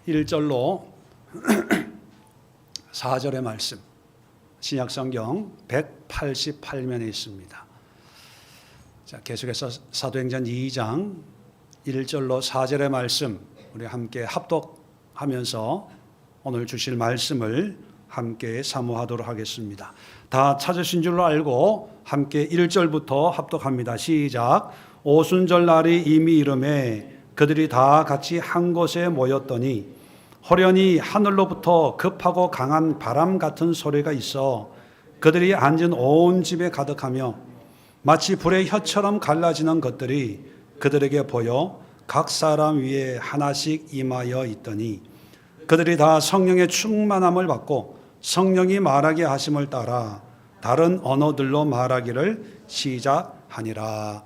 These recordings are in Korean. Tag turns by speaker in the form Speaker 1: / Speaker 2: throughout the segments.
Speaker 1: 1절로 4절의 말씀, 신약성경 188면에 있습니다. 자, 계속해서 사도행전 2장 1절로 4절의 말씀 우리 함께 합독하면서 오늘 주실 말씀을 함께 사모하도록 하겠습니다. 다 찾으신 줄로 알고 함께 1절부터 합독합니다. 시작. 오순절 날이 이미 이르매 그들이 다 같이 한 곳에 모였더니 호련히 하늘로부터 급하고 강한 바람 같은 소리가 있어 그들이 앉은 온 집에 가득하며 마치 불의 혀처럼 갈라지는 것들이 그들에게 보여 각 사람 위에 하나씩 임하여 있더니 그들이 다 성령의 충만함을 받고 성령이 말하게 하심을 따라 다른 언어들로 말하기를 시작하니라.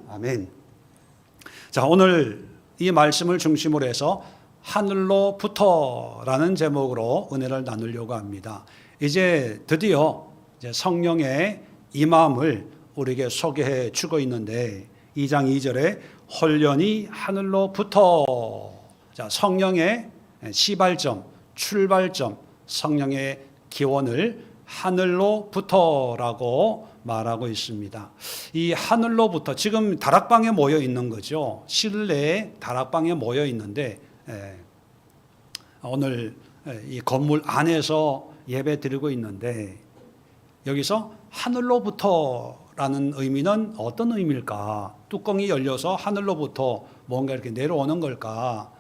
Speaker 1: 아멘. 자, 오늘 이 말씀을 중심으로 해서 하늘로부터라는 제목으로 은혜를 나누려고 합니다. 이제 드디어 성령의 임함을 우리에게 소개해 주고 있는데 2장 2절에 홀련히 하늘로부터, 자, 성령의 시발점, 출발점, 성령의 기원을 하늘로부터라고 말하고 있습니다. 이 하늘로부터, 지금 다락방에 모여 있는 거죠. 실내에 다락방에 모여 있는데 오늘 이 건물 안에서 예배 드리고 있는데 여기서 하늘로부터라는 의미는 어떤 의미일까? 뚜껑이 열려서 하늘로부터 뭔가 이렇게 내려오는 걸까?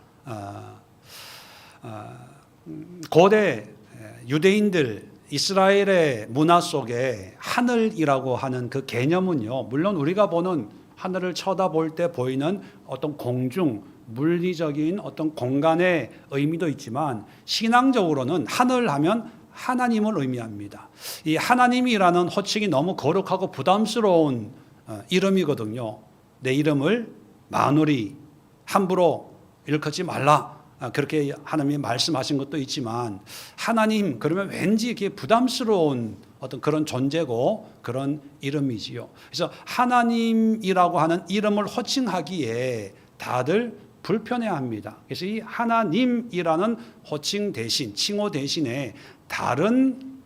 Speaker 1: 고대 유대인들 이스라엘의 문화 속에 하늘이라고 하는 그 개념은요, 물론 우리가 보는 하늘을 쳐다볼 때 보이는 어떤 공중, 물리적인 어떤 공간의 의미도 있지만 신앙적으로는 하늘 하면 하나님을 의미합니다. 이 하나님이라는 호칭이 너무 거룩하고 부담스러운 이름이거든요. 내 이름을 마누리, 함부로 일컫지 말라, 그렇게 하나님이 말씀하신 것도 있지만 하나님 그러면 왠지 이렇게 부담스러운 어떤 그런 존재고 그런 이름이지요. 그래서 하나님이라고 하는 이름을 호칭하기에 다들 불편해합니다. 그래서 이 하나님이라는 호칭 대신, 칭호 대신에 다른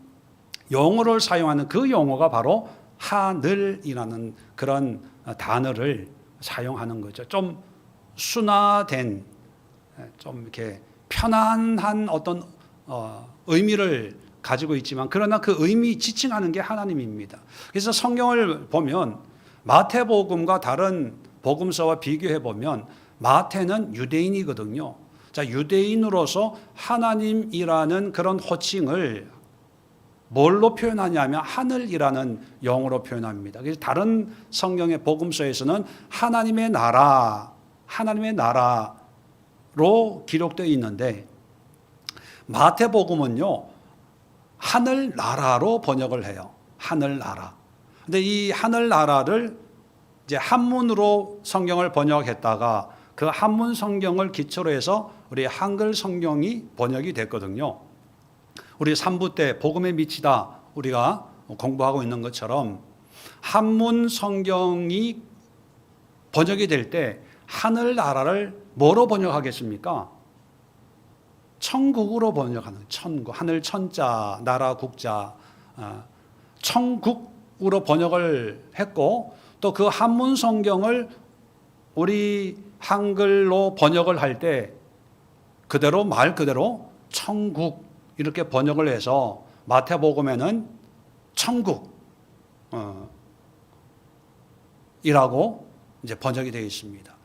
Speaker 1: 용어를 사용하는 그 용어가 바로 하늘이라는 그런 단어를 사용하는 거죠. 좀 순화된, 좀 이렇게 편안한 어떤 의미를 가지고 있지만 그러나 그 의미 지칭하는 게 하나님입니다. 그래서 성경을 보면 마태복음과 다른 복음서와 비교해 보면 마태는 유대인이거든요. 자, 유대인으로서 하나님이라는 그런 호칭을 뭘로 표현하냐면 하늘이라는 용어로 표현합니다. 그래서 다른 성경의 복음서에서는 하나님의 나라, 하나님의 나라로 기록되어 있는데 마태복음은요, 하늘나라로 번역을 해요. 하늘나라. 근데 이 하늘나라를 이제 한문으로 성경을 번역했다가 그 한문 성경을 기초로 해서 우리 한글 성경이 번역이 됐거든요. 우리 3부 때 복음에 미치다 우리가 공부하고 있는 것처럼 한문 성경이 번역이 될 때 하늘나라를 뭐로 번역하겠습니까? 천국으로 번역하는, 천국, 하늘 천자, 나라 국자, 천국으로 번역을 했고 또 그 한문 성경을 우리 한글로 번역을 할 때 그대로 말 그대로 천국 이렇게 번역을 해서 마태복음에는 천국 이라고 이제 번역이 되어 있습니다.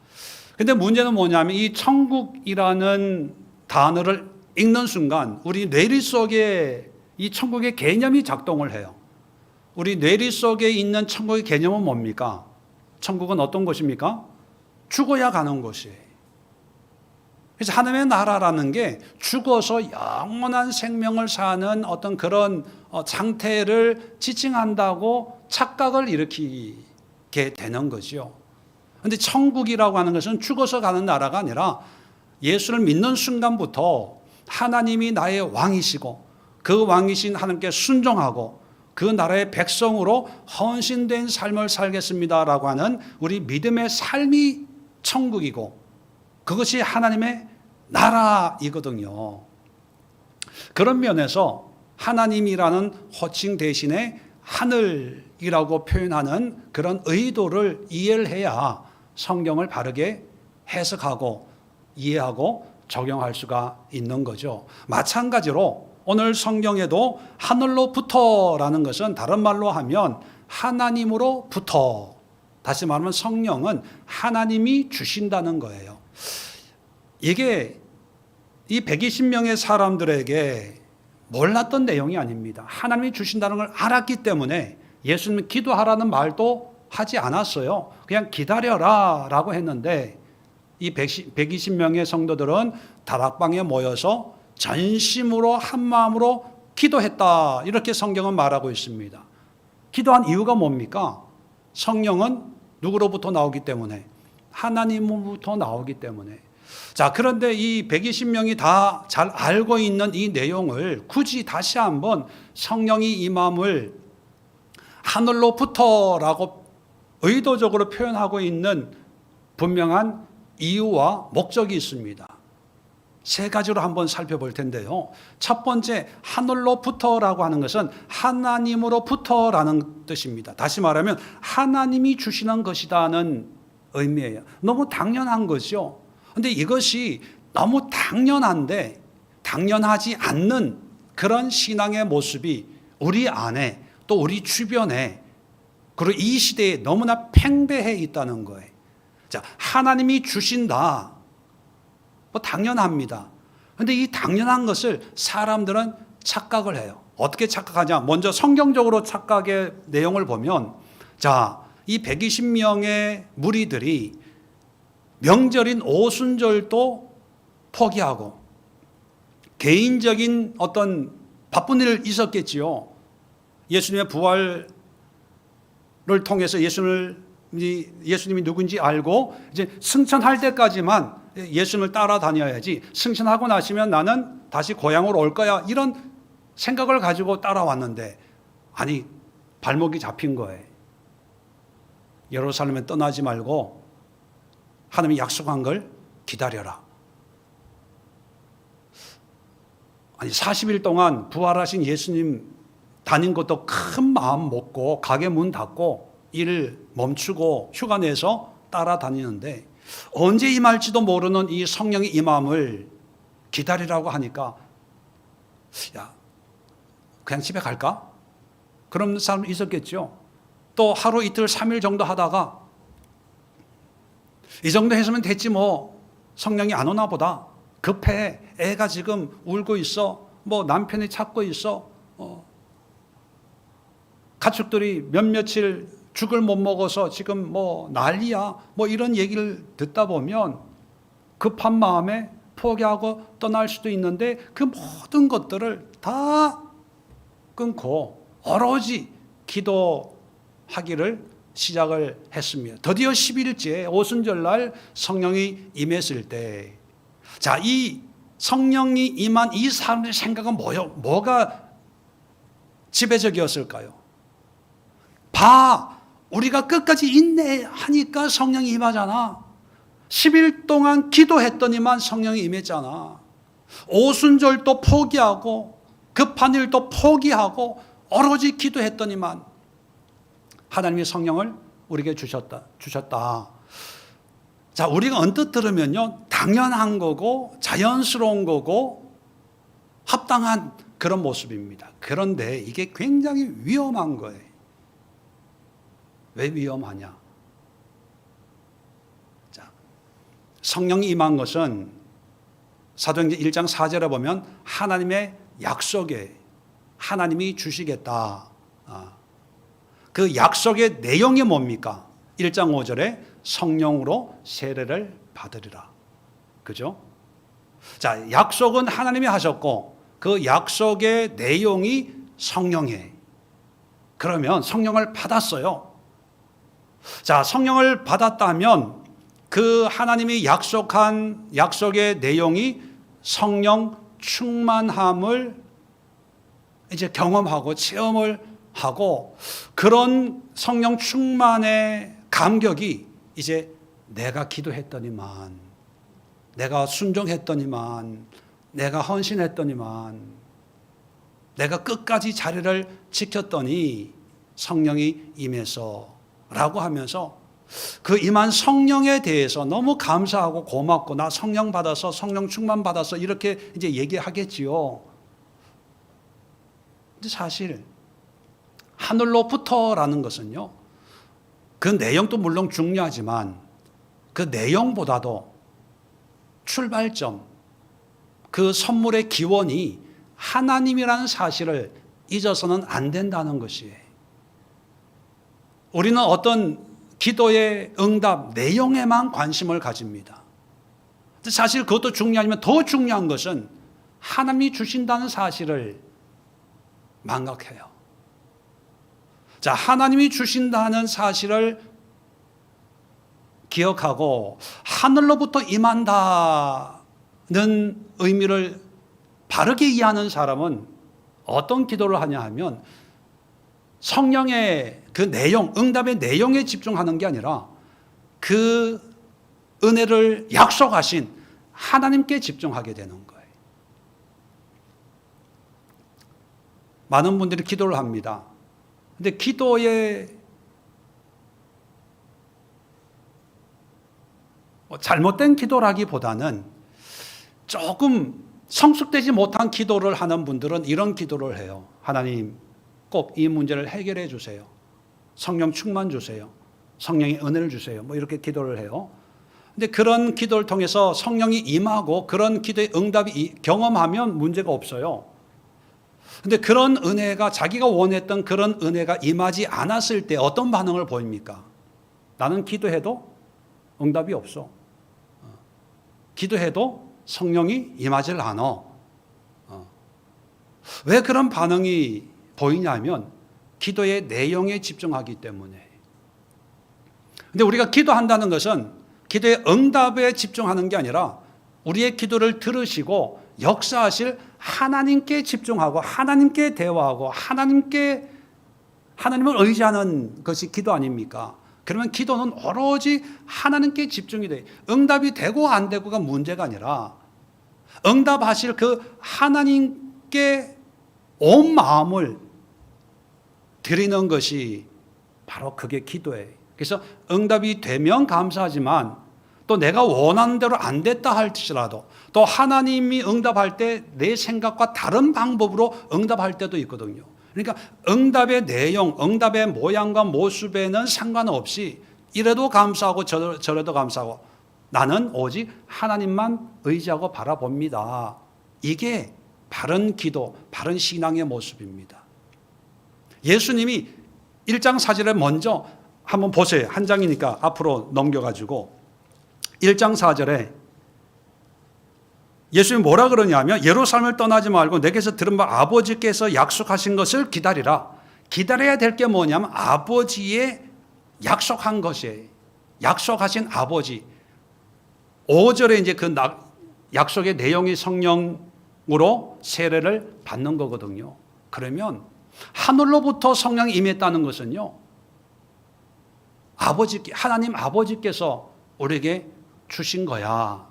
Speaker 1: 근데 문제는 뭐냐면 이 천국이라는 단어를 읽는 순간 우리 뇌리 속에 이 천국의 개념이 작동을 해요. 우리 뇌리 속에 있는 천국의 개념은 뭡니까? 천국은 어떤 곳입니까? 죽어야 가는 곳이에요. 그래서 하나님의 나라라는 게 죽어서 영원한 생명을 사는 어떤 그런 상태를 지칭한다고 착각을 일으키게 되는 거죠. 그런데 천국이라고 하는 것은 죽어서 가는 나라가 아니라 예수를 믿는 순간부터 하나님이 나의 왕이시고 그 왕이신 하나님께 순종하고 그 나라의 백성으로 헌신된 삶을 살겠습니다라고 하는 우리 믿음의 삶이 천국이고 그것이 하나님의 나라이거든요. 그런 면에서 하나님이라는 호칭 대신에 하늘이라고 표현하는 그런 의도를 이해를 해야 성경을 바르게 해석하고 이해하고 적용할 수가 있는 거죠. 마찬가지로 오늘 성경에도 하늘로부터라는 것은 다른 말로 하면 하나님으로부터, 다시 말하면 성령은 하나님이 주신다는 거예요. 이게 이 120명의 사람들에게 몰랐던 내용이 아닙니다. 하나님이 주신다는 걸 알았기 때문에 예수님은 기도하라는 말도 하지 않았어요. 그냥 기다려라 라고 했는데 이 120명의 성도들은 다락방에 모여서 전심으로 한 마음으로 기도했다, 이렇게 성경은 말하고 있습니다. 기도한 이유가 뭡니까? 성령은 누구로부터 나오기 때문에? 하나님으로부터 나오기 때문에. 자, 그런데 이 120명이 다 잘 알고 있는 이 내용을 굳이 다시 한번 성령이 임함을 하늘로부터라고 의도적으로 표현하고 있는 분명한 이유와 목적이 있습니다. 세 가지로 한번 살펴볼 텐데요. 첫 번째, 하늘로부터라고 하는 것은 하나님으로부터라는 뜻입니다. 다시 말하면 하나님이 주시는 것이다는 의미예요. 너무 당연한 거죠. 그런데 이것이 너무 당연한데 당연하지 않는 그런 신앙의 모습이 우리 안에 또 우리 주변에 그리고 이 시대에 너무나 팽배해 있다는 거예요. 자, 하나님이 주신다. 뭐 당연합니다. 그런데 이 당연한 것을 사람들은 착각을 해요. 어떻게 착각하냐? 먼저 성경적으로 착각의 내용을 보면, 자, 이 120명의 무리들이 명절인 오순절도 포기하고 개인적인 어떤 바쁜 일 있었겠지요. 예수님의 부활을 통해서 예수님이 누군지 알고 이제 승천할 때까지만 예수님을 따라다녀야지, 승천하고 나시면 나는 다시 고향으로 올 거야, 이런 생각을 가지고 따라왔는데, 아니, 발목이 잡힌 거예요. 예루살렘에 떠나지 말고 하나님이 약속한 걸 기다려라. 아니, 40일 동안 부활하신 예수님 다닌 것도 큰 마음 먹고 가게 문 닫고 일을 멈추고 휴가 내서 따라다니는데 언제 임할지도 모르는 이 성령의 임함을 기다리라고 하니까, 야, 그냥 집에 갈까? 그런 사람 있었겠죠. 또 하루 이틀 3일 정도 하다가 이 정도 했으면 됐지 뭐, 성령이 안 오나 보다, 급해, 애가 지금 울고 있어, 뭐 남편이 찾고 있어, 가축들이 며칠 죽을 못 먹어서 지금 뭐 난리야, 뭐 이런 얘기를 듣다 보면 급한 마음에 포기하고 떠날 수도 있는데, 그 모든 것들을 다 끊고 오로지 기도하기를 시작을 했습니다. 드디어 10일째 오순절날 성령이 임했을 때, 자, 이 성령이 임한 이 사람들의 생각은 뭐가 지배적이었을까요? 봐, 우리가 끝까지 인내하니까 성령이 임하잖아. 10일 동안 기도했더니만 성령이 임했잖아. 오순절도 포기하고 급한 일도 포기하고 오로지 기도했더니만 하나님의 성령을 우리에게 주셨다. 자, 우리가 언뜻 들으면요, 당연한 거고 자연스러운 거고 합당한 그런 모습입니다. 그런데 이게 굉장히 위험한 거예요. 왜 위험하냐? 자, 성령이 임한 것은 사도행전 1장 4절에 보면 하나님의 약속에 하나님이 주시겠다. 그 약속의 내용이 뭡니까? 1장 5절에 성령으로 세례를 받으리라. 그죠? 자, 약속은 하나님이 하셨고 그 약속의 내용이 성령이에요. 그러면 성령을 받았어요. 자, 성령을 받았다면 그 하나님이 약속한 약속의 내용이 성령 충만함을 이제 경험하고 체험을 하고, 그런 성령 충만의 감격이 이제 내가 기도했더니만, 내가 순종했더니만, 내가 헌신했더니만, 내가 끝까지 자리를 지켰더니 성령이 임해서 라고 하면서 그 임한 성령에 대해서 너무 감사하고 고맙고 나 성령 받아서 성령 충만 받아서 이렇게 이제 얘기하겠지요. 근데 사실 하늘로부터라는 것은요, 그 내용도 물론 중요하지만 그 내용보다도 출발점, 그 선물의 기원이 하나님이라는 사실을 잊어서는 안 된다는 것이에요. 우리는 어떤 기도의 응답 내용에만 관심을 가집니다. 사실 그것도 중요하지만 더 중요한 것은 하나님이 주신다는 사실을 망각해요. 자, 하나님이 주신다는 사실을 기억하고 하늘로부터 임한다는 의미를 바르게 이해하는 사람은 어떤 기도를 하냐 하면 성령의 그 내용, 응답의 내용에 집중하는 게 아니라 그 은혜를 약속하신 하나님께 집중하게 되는 거예요. 많은 분들이 기도를 합니다. 근데 기도에 잘못된 기도라기보다는 조금 성숙되지 못한 기도를 하는 분들은 이런 기도를 해요. 하나님, 꼭 이 문제를 해결해 주세요. 성령 충만 주세요. 성령의 은혜를 주세요. 뭐 이렇게 기도를 해요. 근데 그런 기도를 통해서 성령이 임하고 그런 기도의 응답이 경험하면 문제가 없어요. 근데 그런 은혜가 자기가 원했던 그런 은혜가 임하지 않았을 때 어떤 반응을 보입니까? 나는 기도해도 응답이 없어. 기도해도 성령이 임하질 않아. 왜 그런 반응이 보이냐면 기도의 내용에 집중하기 때문에. 근데 우리가 기도한다는 것은 기도의 응답에 집중하는 게 아니라 우리의 기도를 들으시고 역사하실 하나님께 집중하고 하나님께 대화하고 하나님을 의지하는 것이 기도 아닙니까? 그러면 기도는 오로지 하나님께 집중이 돼. 응답이 되고 안 되고가 문제가 아니라 응답하실 그 하나님께 온 마음을 드리는 것이 바로 그게 기도예요. 그래서 응답이 되면 감사하지만 또 내가 원하는 대로 안 됐다 할지라도 또 하나님이 응답할 때 내 생각과 다른 방법으로 응답할 때도 있거든요. 그러니까 응답의 내용, 응답의 모양과 모습에는 상관없이 이래도 감사하고 저래도 감사하고 나는 오직 하나님만 의지하고 바라봅니다. 이게 바른 기도, 바른 신앙의 모습입니다. 예수님이 1장 4절에 먼저 한번 보세요. 한 장이니까 앞으로 넘겨가지고 1장 4절에 예수님이 뭐라 그러냐면 예루살렘을 떠나지 말고 내게서 들은 바 아버지께서 약속하신 것을 기다리라. 기다려야 될 게 뭐냐면 아버지의 약속한 것이에요. 약속하신 아버지. 5절에 이제 그 약속의 내용이 성령으로 세례를 받는 거거든요. 그러면 하늘로부터 성령이 임했다는 것은요, 하나님 아버지께서 우리에게 주신 거야.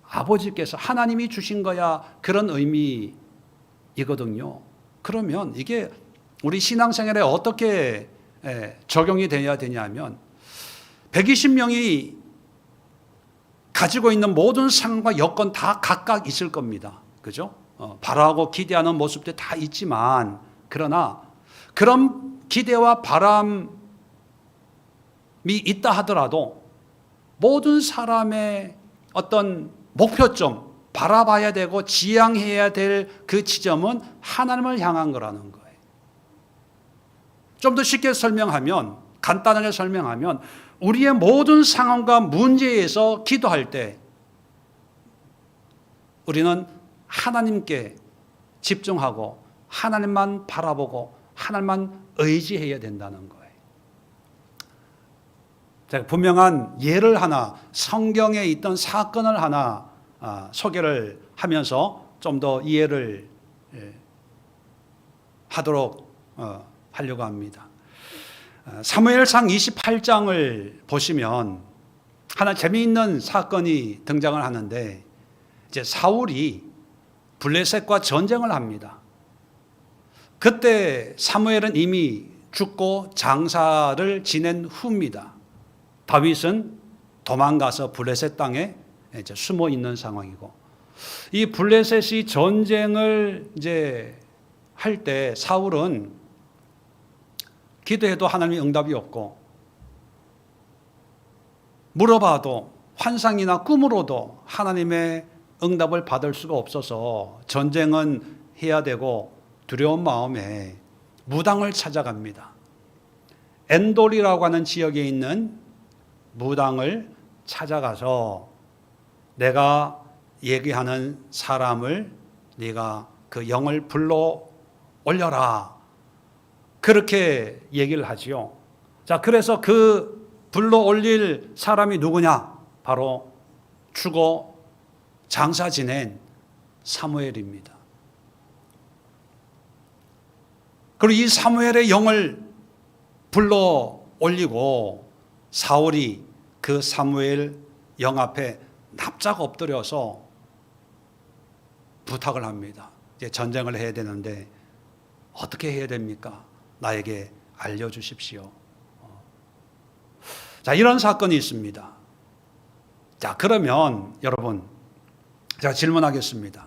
Speaker 1: 아버지께서 하나님이 주신 거야. 그런 의미이거든요. 그러면 이게 우리 신앙생활에 어떻게 적용이 되어야 되냐면 120명이 가지고 있는 모든 상황과 여건 다 각각 있을 겁니다. 그죠? 바라고 기대하는 모습도 다 있지만 그러나 그런 기대와 바람이 있다 하더라도 모든 사람의 어떤 목표점, 바라봐야 되고 지향해야 될 그 지점은 하나님을 향한 거라는 거예요. 좀 더 쉽게 설명하면, 간단하게 설명하면 우리의 모든 상황과 문제에서 기도할 때 우리는 하나님께 집중하고 하나님만 바라보고 하나님만 의지해야 된다는 거예요. 제가 분명한 예를 하나, 성경에 있던 사건을 하나 소개를 하면서 좀 더 이해를 하도록 하려고 합니다. 사무엘상 28장을 보시면 하나 재미있는 사건이 등장을 하는데, 이제 사울이 블레셋과 전쟁을 합니다. 그때 사무엘은 이미 죽고 장사를 지낸 후입니다. 다윗은 도망가서 블레셋 땅에 이제 숨어 있는 상황이고, 이 블레셋이 전쟁을 이제 할 때 사울은 기도해도 하나님의 응답이 없고, 물어봐도 환상이나 꿈으로도 하나님의 응답을 받을 수가 없어서 전쟁은 해야 되고 두려운 마음에 무당을 찾아갑니다. 엔돌이라고 하는 지역에 있는 무당을 찾아가서 내가 얘기하는 사람을 네가 그 영을 불러 올려라, 그렇게 얘기를 하지요. 자, 그래서 그 불러 올릴 사람이 누구냐? 바로 죽어 장사 지낸 사무엘입니다. 그리고 이 사무엘의 영을 불러 올리고 사울이 그 사무엘 영 앞에 납작 엎드려서 부탁을 합니다. 이제 전쟁을 해야 되는데 어떻게 해야 됩니까? 나에게 알려주십시오. 자, 이런 사건이 있습니다. 자, 그러면 여러분, 제가 질문하겠습니다.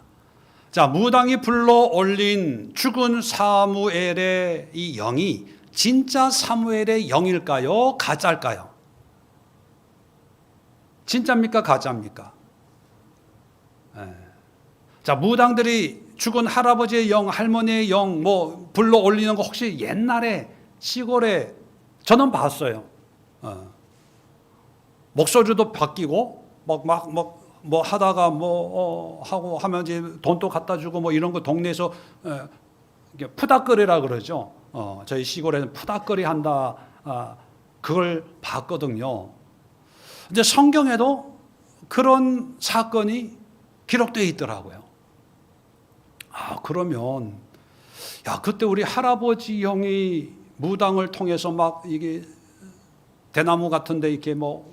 Speaker 1: 자, 무당이 불러 올린 죽은 사무엘의 이 영이 진짜 사무엘의 영일까요? 가짜일까요? 진짜입니까? 가짜입니까? 자, 무당들이 죽은 할아버지의 영, 할머니의 영 뭐 불러 올리는 거 혹시 옛날에 시골에 저는 봤어요. 목소리도 바뀌고 뭐 하다가 하고 하면 이제 돈도 갖다 주고 뭐 이런 거 동네에서 푸닥거리라 그러죠. 저희 시골에는 푸닥거리 한다. 그걸 봤거든요. 이제 성경에도 그런 사건이 기록되어 있더라고요. 그러면 그때 우리 할아버지 형이 무당을 통해서 막 이게 대나무 같은데 이렇게 막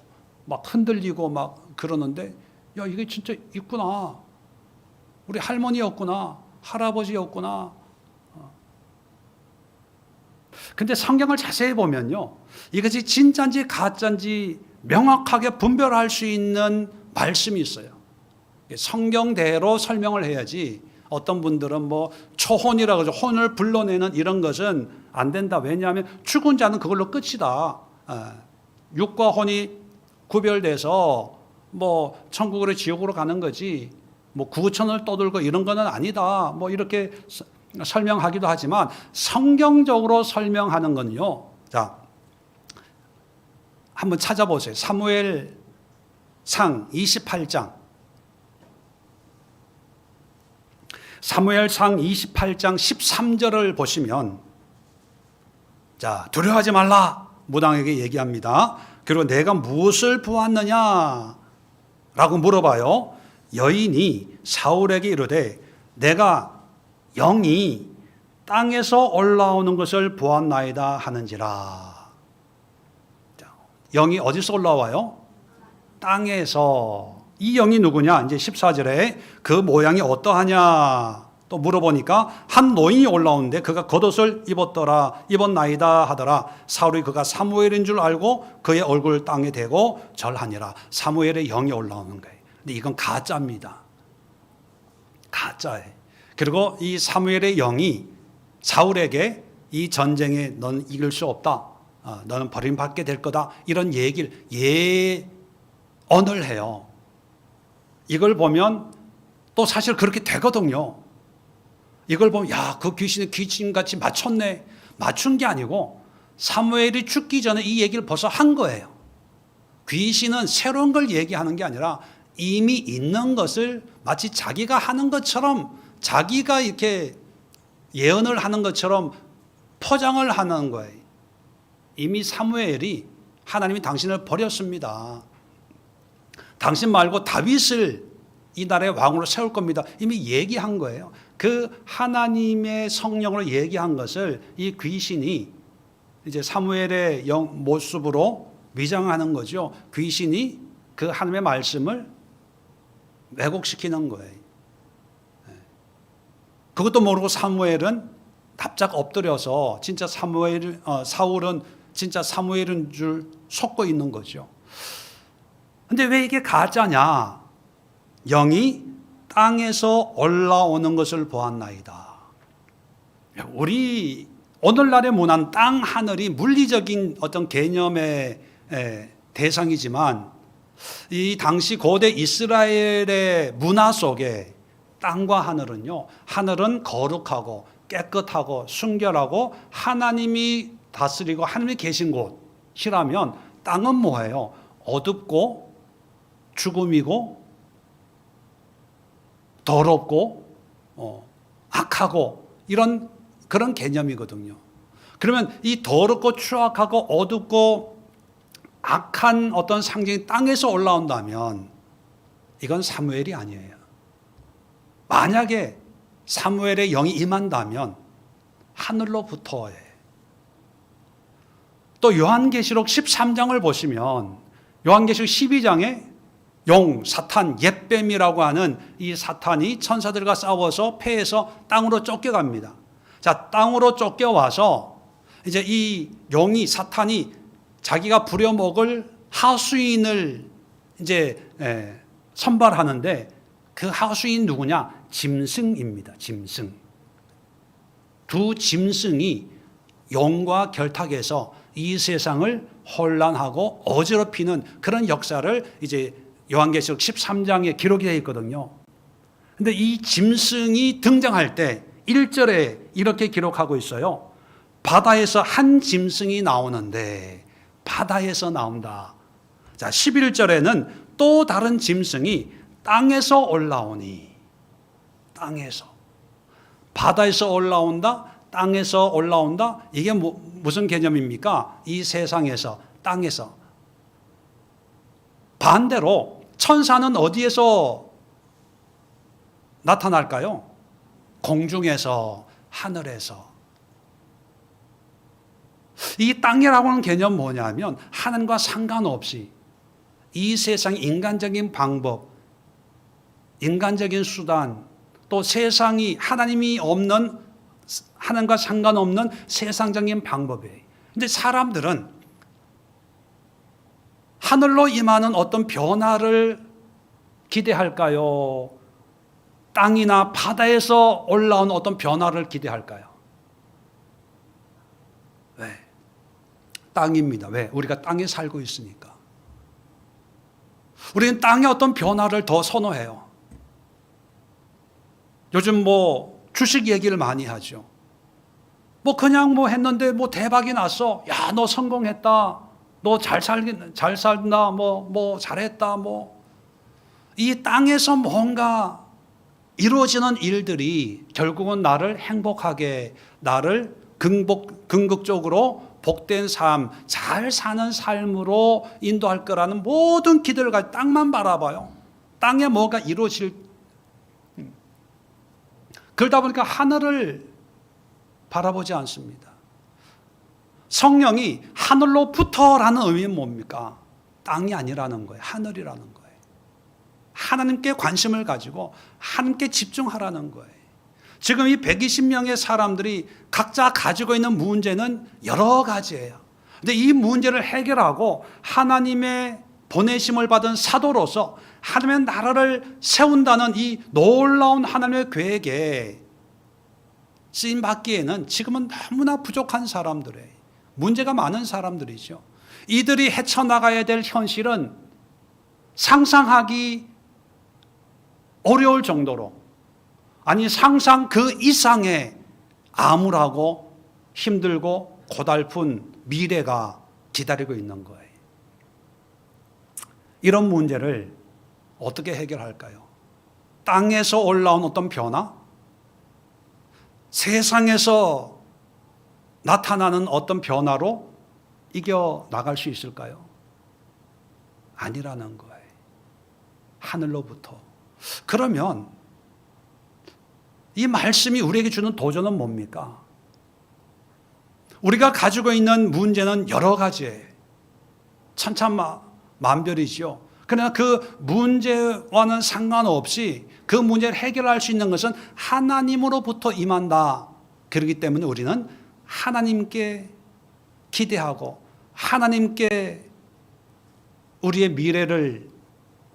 Speaker 1: 흔들리고 막 그러는데, 이게 진짜 있구나. 우리 할머니였구나. 할아버지였구나. 근데 성경을 자세히 보면요, 이것이 진짜인지 가짜인지 명확하게 분별할 수 있는 말씀이 있어요. 성경대로 설명을 해야지, 어떤 분들은 뭐 초혼이라고 하죠. 혼을 불러내는 이런 것은 안 된다. 왜냐하면 죽은 자는 그걸로 끝이다. 육과 혼이 구별돼서 뭐 천국으로 지옥으로 가는 거지, 뭐 구천을 떠들고 이런 거는 아니다. 뭐 이렇게 설명하기도 하지만 성경적으로 설명하는 건요. 자, 한번 찾아보세요. 사무엘상 28장. 사무엘상 28장 13절을 보시면, 자, 두려워하지 말라 무당에게 얘기합니다. 그리고 내가 무엇을 보았느냐 라고 물어봐요. 여인이 사울에게 이르되 내가 영이 땅에서 올라오는 것을 보았나이다 하는지라. 자, 영이 어디서 올라와요? 땅에서. 이 영이 누구냐? 이제 14절에 그 모양이 어떠하냐 또 물어보니까 한 노인이 올라오는데 그가 겉옷을 입었나이다 하더라. 사울이 그가 사무엘인 줄 알고 그의 얼굴을 땅에 대고 절하니라. 사무엘의 영이 올라오는 거예요. 근데 이건 가짜입니다. 가짜예요. 그리고 이 사무엘의 영이 사울에게 이 전쟁에 넌 이길 수 없다. 너는 버림받게 될 거다. 이런 얘기를 예언을 해요. 이걸 보면 또 사실 그렇게 되거든요. 이걸 보면 그 귀신이 귀신같이 맞췄네. 맞춘 게 아니고 사무엘이 죽기 전에 이 얘기를 벌써 한 거예요. 귀신은 새로운 걸 얘기하는 게 아니라 이미 있는 것을 마치 자기가 하는 것처럼, 자기가 이렇게 예언을 하는 것처럼 포장을 하는 거예요. 이미 사무엘이 하나님이 당신을 버렸습니다. 당신 말고 다윗을 이 나라의 왕으로 세울 겁니다. 이미 얘기한 거예요. 그 하나님의 성령으로 얘기한 것을 이 귀신이 이제 사무엘의 모습으로 위장하는 거죠. 귀신이 그 하나님의 말씀을 왜곡시키는 거예요. 그것도 모르고 사무엘은 납작 엎드려서 진짜 사울은 진짜 사무엘인 줄 속고 있는 거죠. 근데 왜 이게 가짜냐? 영이 땅에서 올라오는 것을 보았나이다. 우리 오늘날의 문화는 땅, 하늘이 물리적인 어떤 개념의 대상이지만 이 당시 고대 이스라엘의 문화 속에 땅과 하늘은요, 하늘은 거룩하고 깨끗하고 순결하고 하나님이 다스리고 하나님이 계신 곳이라면 땅은 뭐예요? 어둡고 죽음이고 더럽고 악하고 이런 그런 개념이거든요. 그러면 이 더럽고 추악하고 어둡고 악한 어떤 상징이 땅에서 올라온다면 이건 사무엘이 아니에요. 만약에 사무엘의 영이 임한다면 하늘로부터예요. 또 요한계시록 13장을 보시면 요한계시록 12장에 용, 사탄, 옅뱀이라고 하는 이 사탄이 천사들과 싸워서 패해서 땅으로 쫓겨갑니다. 자, 땅으로 쫓겨와서 이제 이 용이, 사탄이 자기가 부려먹을 하수인을 이제 선발하는데 그 하수인 누구냐? 짐승입니다. 짐승. 두 짐승이 용과 결탁해서 이 세상을 혼란하고 어지럽히는 그런 역사를 이제 요한계시록 13장에 기록이 되어 있거든요. 근데 이 짐승이 등장할 때 1절에 이렇게 기록하고 있어요. 바다에서 한 짐승이 나오는데 바다에서 나온다. 자, 11절에는 또 다른 짐승이 땅에서 올라오니. 땅에서. 바다에서 올라온다. 땅에서 올라온다. 이게 무슨 개념입니까? 이 세상에서, 땅에서. 반대로 천사는 어디에서 나타날까요? 공중에서, 하늘에서. 이 땅이라고 하는 개념 뭐냐면 하나님과 상관없이 이 세상 인간적인 방법, 인간적인 수단, 또 세상이 하나님이 없는, 하나님과 상관없는 세상적인 방법이에요. 근데 사람들은 하늘로 임하는 어떤 변화를 기대할까요? 땅이나 바다에서 올라온 어떤 변화를 기대할까요? 왜? 땅입니다. 왜? 우리가 땅에 살고 있으니까. 우리는 땅의 어떤 변화를 더 선호해요. 요즘 주식 얘기를 많이 하죠. 그냥 했는데 대박이 났어. 야, 너 성공했다. 너 잘 살다. 잘했다. 이 땅에서 뭔가 이루어지는 일들이 결국은 나를 행복하게, 나를 긍극적으로 복된 삶, 잘 사는 삶으로 인도할 거라는 모든 기대를 가지고 땅만 바라봐요. 땅에 뭐가 이루어질. 그러다 보니까 하늘을 바라보지 않습니다. 성령이 하늘로부터라는 의미는 뭡니까? 땅이 아니라는 거예요. 하늘이라는 거예요. 하나님께 관심을 가지고 하나님께 집중하라는 거예요. 지금 이 120명의 사람들이 각자 가지고 있는 문제는 여러 가지예요. 근데 이 문제를 해결하고 하나님의 보내심을 받은 사도로서 하나님의 나라를 세운다는 이 놀라운 하나님의 계획에 쓰임받기에는 지금은 너무나 부족한 사람들이에요. 문제가 많은 사람들이죠. 이들이 헤쳐나가야 될 현실은 상상하기 어려울 정도로, 아니 상상 그 이상의 암울하고 힘들고 고달픈 미래가 기다리고 있는 거예요. 이런 문제를 어떻게 해결할까요? 땅에서 올라온 어떤 변화? 세상에서 나타나는 어떤 변화로 이겨나갈 수 있을까요? 아니라는 거예요. 하늘로부터. 그러면 이 말씀이 우리에게 주는 도전은 뭡니까? 우리가 가지고 있는 문제는 여러 가지예요. 천차만별이죠. 그러나 그 문제와는 상관없이 그 문제를 해결할 수 있는 것은 하나님으로부터 임한다. 그렇기 때문에 우리는 하나님께 기대하고 하나님께 우리의 미래를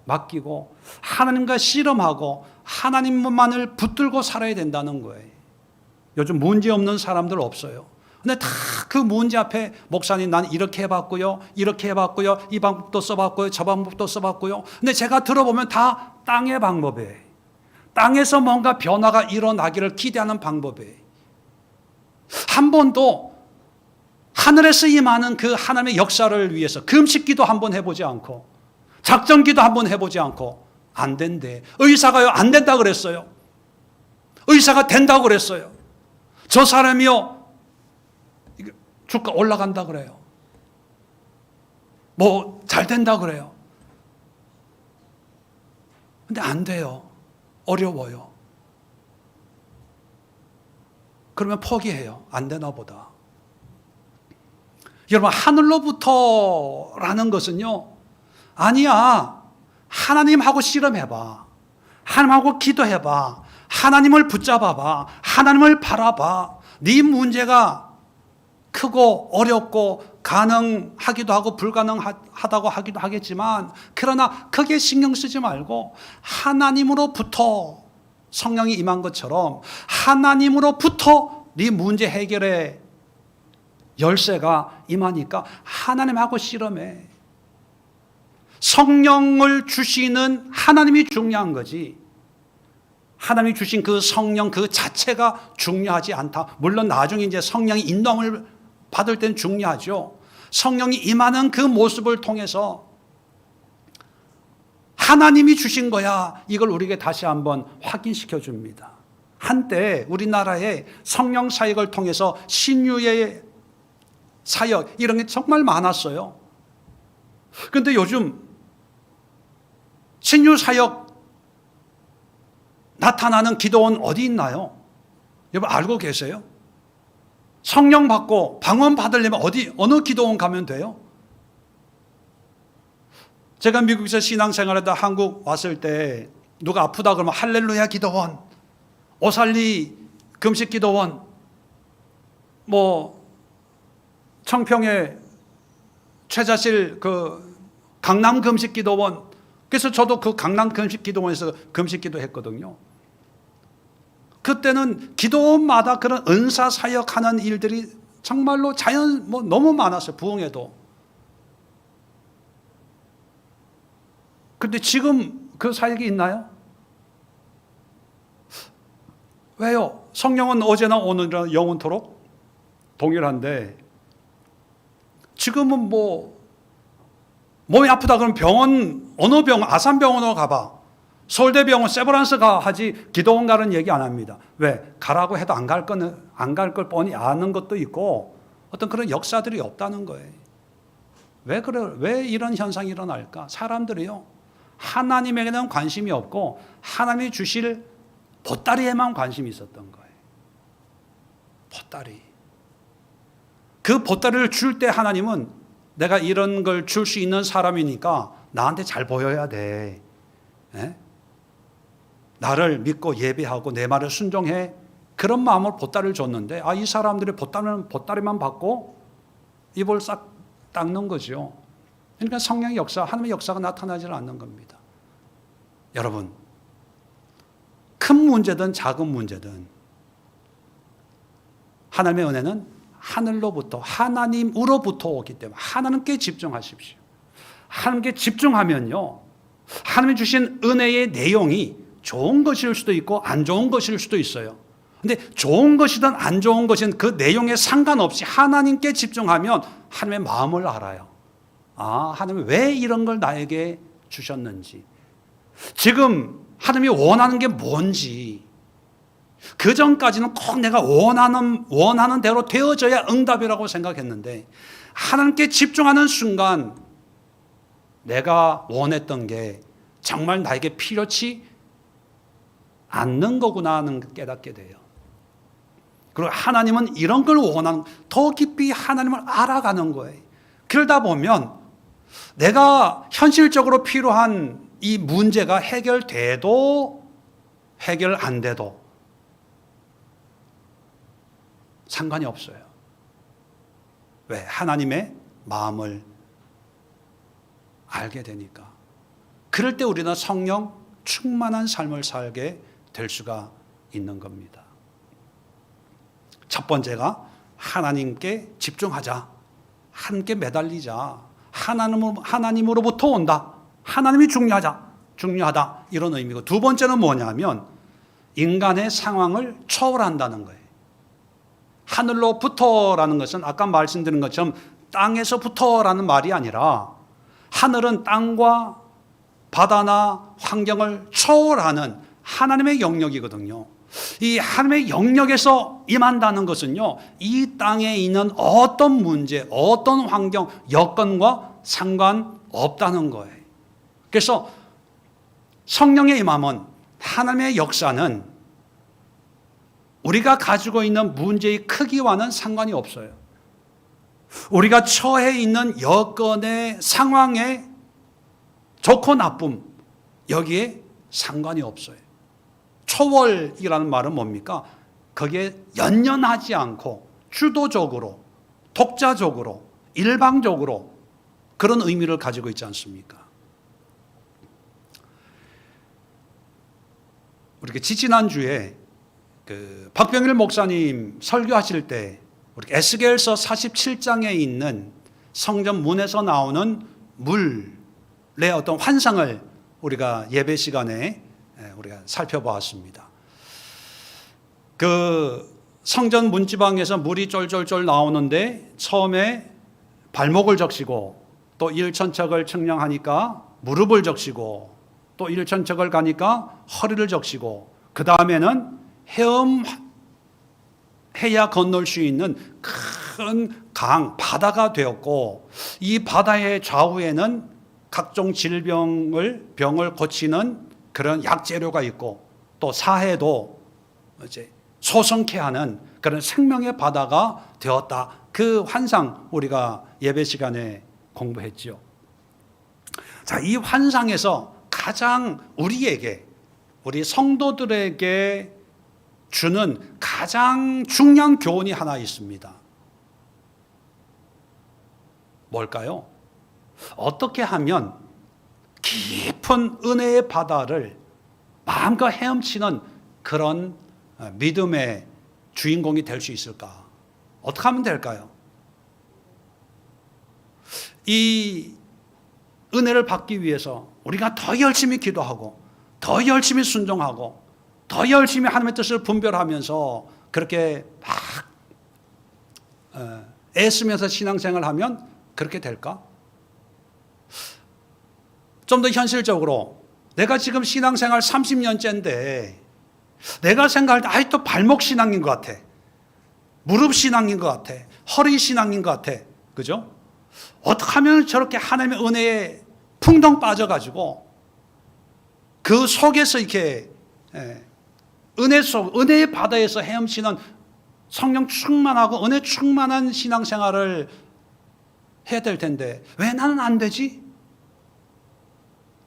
Speaker 1: 맡기고 하나님과 씨름하고 하나님만을 붙들고 살아야 된다는 거예요. 요즘 문제 없는 사람들 없어요. 근데 다 그 문제 앞에 목사님 난 이렇게 해봤고요, 이렇게 해봤고요, 이 방법도 써봤고요, 저 방법도 써봤고요. 근데 제가 들어보면 다 땅의 방법이에요. 땅에서 뭔가 변화가 일어나기를 기대하는 방법이에요. 한 번도 하늘에서 임하는 그 하나님의 역사를 위해서 금식기도 한번 해보지 않고 작전기도 한번 해보지 않고 안 된대. 의사가요 안 된다 그랬어요. 의사가 된다고 그랬어요. 저 사람이요 주가 올라간다 그래요. 뭐 잘 된다 그래요. 근데 안 돼요. 어려워요. 그러면 포기해요. 안 되나 보다. 여러분, 하늘로부터라는 것은요, 아니야. 하나님하고 씨름해봐. 하나님하고 기도해봐. 하나님을 붙잡아봐. 하나님을 바라봐. 네 문제가 크고 어렵고 가능하기도 하고 불가능하다고 하기도 하겠지만, 그러나 크게 신경 쓰지 말고 하나님으로부터 성령이 임한 것처럼 하나님으로부터 네 문제 해결의 열쇠가 임하니까 하나님하고 씨름해. 성령을 주시는 하나님이 중요한 거지, 하나님이 주신 그 성령 그 자체가 중요하지 않다. 물론 나중에 이제 성령이 인도함을 받을 땐 중요하죠. 성령이 임하는 그 모습을 통해서 하나님이 주신 거야, 이걸 우리에게 다시 한번 확인시켜 줍니다. 한때 우리나라에 성령 사역을 통해서 신유의 사역 이런 게 정말 많았어요. 그런데 요즘 신유 사역 나타나는 기도원 어디 있나요? 여러분 알고 계세요? 성령 받고 방언 받으려면 어느 기도원 가면 돼요? 제가 미국에서 신앙생활하다 한국 왔을 때 누가 아프다 그러면 할렐루야 기도원, 오살리 금식 기도원, 뭐 청평의 최자실 그 강남 금식 기도원. 그래서 저도 그 강남 금식 기도원에서 금식 기도했거든요. 그때는 기도원마다 그런 은사 사역하는 일들이 정말로 너무 많았어요. 부흥에도. 그런데 지금 그 사역이 있나요? 왜요? 성령은 어제나 오늘이나 영원토록 동일한데, 지금은 몸이 아프다 그러면 병원, 어느 병원, 아산병원으로 가봐. 서울대병원 세브란스 가 하지 기도원 가는 얘기 안 합니다. 왜? 가라고 해도 안 갈 걸 뻔히 아는 것도 있고 어떤 그런 역사들이 없다는 거예요. 왜 이런 현상이 일어날까? 사람들이요, 하나님에게는 관심이 없고 하나님이 주실 보따리에만 관심이 있었던 거예요. 보따리. 그 보따리를 줄 때 하나님은 내가 이런 걸 줄 수 있는 사람이니까 나한테 잘 보여야 돼. 예? 나를 믿고 예배하고 내 말을 순종해. 그런 마음으로 보따리를 줬는데, 이 사람들이 보따리만 받고 입을 싹 닦는 거죠. 그러니까 성령의 역사, 하나님의 역사가 나타나지 않는 겁니다. 여러분, 큰 문제든 작은 문제든 하나님의 은혜는 하늘로부터, 하나님으로부터 오기 때문에 하나님께 집중하십시오. 하나님께 집중하면요, 하나님이 주신 은혜의 내용이 좋은 것일 수도 있고 안 좋은 것일 수도 있어요. 근데 좋은 것이든 안 좋은 것이든 그 내용에 상관없이 하나님께 집중하면 하나님의 마음을 알아요. 하나님이 왜 이런 걸 나에게 주셨는지, 지금 하나님이 원하는 게 뭔지. 그 전까지는 꼭 내가 원하는 대로 되어져야 응답이라고 생각했는데, 하나님께 집중하는 순간 내가 원했던 게 정말 나에게 필요치 않는 거구나 하는 걸 깨닫게 돼요. 그리고 하나님은 이런 걸 더 깊이 하나님을 알아가는 거예요. 그러다 보면 내가 현실적으로 필요한 이 문제가 해결돼도 해결 안 돼도 상관이 없어요. 왜? 하나님의 마음을 알게 되니까. 그럴 때 우리는 성령 충만한 삶을 살게 될 수가 있는 겁니다. 첫 번째가 하나님께 집중하자. 함께 매달리자. 하나님으로부터 온다. 하나님이 중요하다. 이런 의미고, 두 번째는 뭐냐면 인간의 상황을 초월한다는 거예요. 하늘로부터라는 것은 아까 말씀드린 것처럼 땅에서부터라는 말이 아니라 하늘은 땅과 바다나 환경을 초월하는 하나님의 영역이거든요. 이 하나님의 영역에서 임한다는 것은요, 이 땅에 있는 어떤 문제, 어떤 환경, 여건과 상관없다는 거예요. 그래서 성령의 임함은, 하나님의 역사는 우리가 가지고 있는 문제의 크기와는 상관이 없어요. 우리가 처해 있는 여건의 상황에 좋고 나쁨, 여기에 상관이 없어요. 초월이라는 말은 뭡니까? 거기에 연연하지 않고 주도적으로, 독자적으로, 일방적으로 그런 의미를 가지고 있지 않습니까? 우리 지지난주에 박병일 목사님 설교하실 때 우리 에스겔서 47장에 있는 성전 문에서 나오는 물의 어떤 환상을 우리가 예배 시간에 우리가 살펴보았습니다. 그 성전 문지방에서 물이 쫄쫄쫄 나오는데 처음에 발목을 적시고 또 일천척을 측량하니까 무릎을 적시고 또 일천척을 가니까 허리를 적시고 그 다음에는 헤엄해야 건널 수 있는 큰 강, 바다가 되었고, 이 바다의 좌우에는 각종 병을 고치는 그런 약재료가 있고, 또 사해도 이제 소성케 하는 그런 생명의 바다가 되었다. 그 환상 우리가 예배 시간에 공부했죠. 자, 이 환상에서 가장 우리에게, 우리 성도들에게 주는 가장 중요한 교훈이 하나 있습니다. 뭘까요? 어떻게 하면 깊은 은혜의 바다를 마음껏 헤엄치는 그런 믿음의 주인공이 될 수 있을까? 어떻게 하면 될까요? 이 은혜를 받기 위해서 우리가 더 열심히 기도하고 더 열심히 순종하고 더 열심히 하나님의 뜻을 분별하면서 그렇게 막 애쓰면서 신앙생활을 하면 그렇게 될까? 좀 더 현실적으로 내가 지금 신앙생활 30년째인데 내가 생각할 때 아직도 발목 신앙인 것 같아. 무릎 신앙인 것 같아. 허리 신앙인 것 같아. 그죠? 어떻게 하면 저렇게 하나님의 은혜에 풍덩 빠져가지고 그 속에서 이렇게 은혜의 바다에서 헤엄치는 성령 충만하고 은혜 충만한 신앙생활을 해야 될 텐데 왜 나는 안 되지?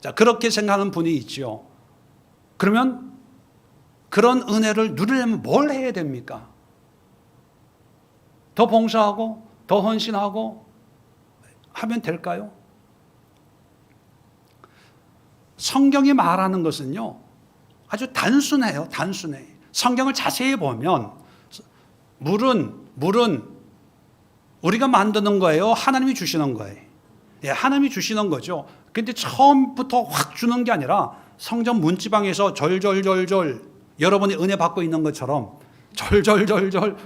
Speaker 1: 자, 그렇게 생각하는 분이 있죠. 그러면 그런 은혜를 누리려면 뭘 해야 됩니까? 더 봉사하고 더 헌신하고 하면 될까요? 성경이 말하는 것은요, 아주 단순해요. 단순해. 성경을 자세히 보면 물은 우리가 만드는 거예요? 하나님이 주시는 거예요? 예, 하나님이 주시는 거죠. 근데 처음부터 확 주는 게 아니라 성전 문지방에서 절절절절 여러분이 은혜 받고 있는 것처럼 절절절절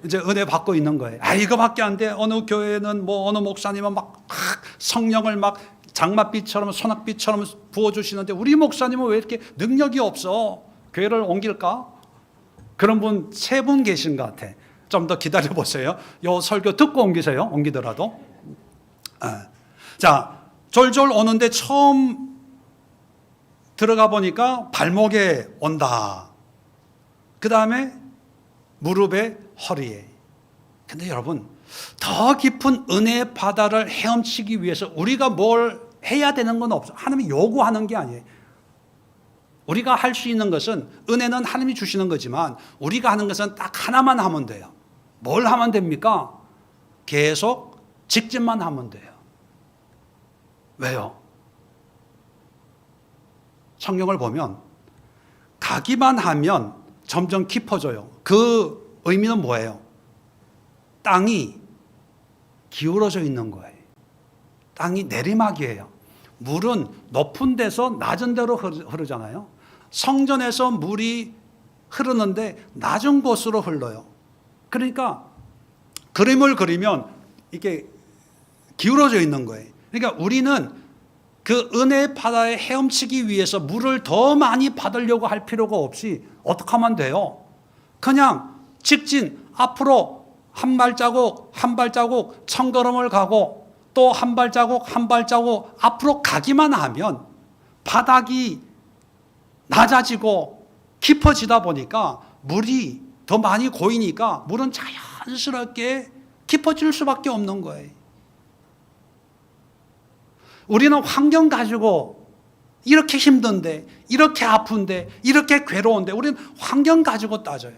Speaker 1: 이제 은혜 받고 있는 거예요. 아, 이거밖에 안 돼. 어느 교회는 뭐 어느 목사님은 막 성령을 막 장맛빛처럼 소낙빛처럼 부어주시는데 우리 목사님은 왜 이렇게 능력이 없어? 교회를 옮길까? 그런 분 3분 계신 것 같아. 좀 더 기다려 보세요. 요 설교 듣고 옮기세요. 옮기더라도. 자, 졸졸 오는데 처음 들어가 보니까 발목에 온다. 그 다음에 무릎에, 허리에. 근데 여러분, 더 깊은 은혜의 바다를 헤엄치기 위해서 우리가 뭘 해야 되는 건 없어. 하나님이 요구하는 게 아니에요. 우리가 할 수 있는 것은, 은혜는 하나님이 주시는 거지만 우리가 하는 것은 딱 하나만 하면 돼요. 뭘 하면 됩니까? 계속 직진만 하면 돼요. 왜요? 성경을 보면 가기만 하면 점점 깊어져요. 그 의미는 뭐예요? 땅이 기울어져 있는 거예요. 땅이 내리막이에요. 물은 높은 데서 낮은 데로 흐르잖아요. 성전에서 물이 흐르는데 낮은 곳으로 흘러요. 그러니까 그림을 그리면 이게 기울어져 있는 거예요. 그러니까 우리는 그 은혜의 바다에 헤엄치기 위해서 물을 더 많이 받으려고 할 필요가 없이 어떻게 하면 돼요? 그냥 직진, 앞으로 한 발자국 한 발자국 천걸음을 가고 또 한 발자국 한 발자국 앞으로 가기만 하면 바닥이 낮아지고 깊어지다 보니까 물이 더 많이 고이니까 물은 자연스럽게 깊어질 수밖에 없는 거예요. 우리는 환경 가지고 이렇게 힘든데, 이렇게 아픈데, 이렇게 괴로운데 우리는 환경 가지고 따져요.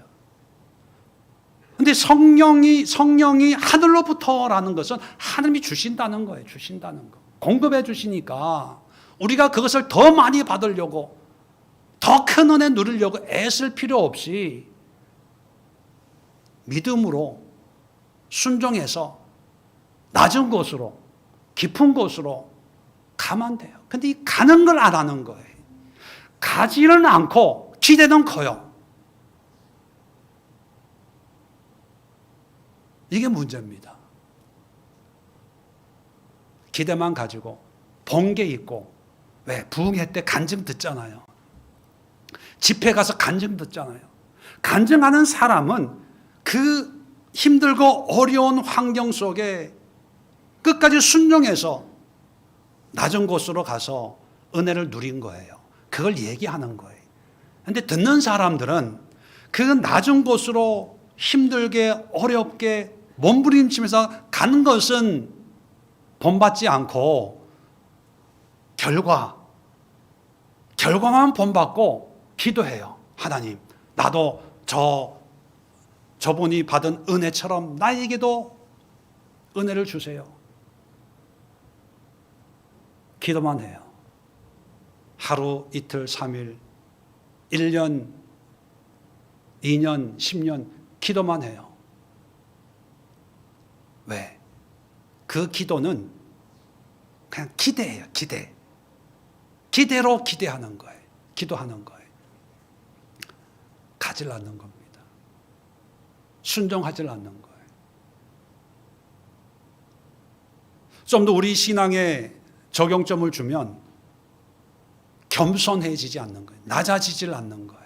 Speaker 1: 근데 성령이 하늘로부터라는 것은 하나님이 주신다는 거예요. 주신다는 거. 공급해 주시니까 우리가 그것을 더 많이 받으려고, 더 큰 은혜 누리려고 애쓸 필요 없이 믿음으로 순종해서 낮은 곳으로, 깊은 곳으로 가면 돼요. 근데 이 가는 걸 안 하는 거예요. 가지는 않고 기대는 커요. 이게 문제입니다. 기대만 가지고 번개 있고, 왜 부흥회 때 간증 듣잖아요. 집회 가서 간증 듣잖아요. 간증하는 사람은 그 힘들고 어려운 환경 속에 끝까지 순종해서 낮은 곳으로 가서 은혜를 누린 거예요. 그걸 얘기하는 거예요. 그런데 듣는 사람들은 그 낮은 곳으로 힘들게 어렵게 몸부림치면서 가는 것은 본받지 않고 결과만 본받고 기도해요. 하나님, 나도 저분이 받은 은혜처럼 나에게도 은혜를 주세요. 기도만 해요. 하루, 이틀, 3일, 1년, 2년, 10년 기도만 해요. 왜? 그 기도는 그냥 기대예요. 기대로 기대하는 거예요. 기도하는 거예요. 가질 않는 겁니다. 순종하질 않는 거예요. 좀 더 우리 신앙에 적용점을 주면 겸손해지지 않는 거예요. 낮아지질 않는 거예요.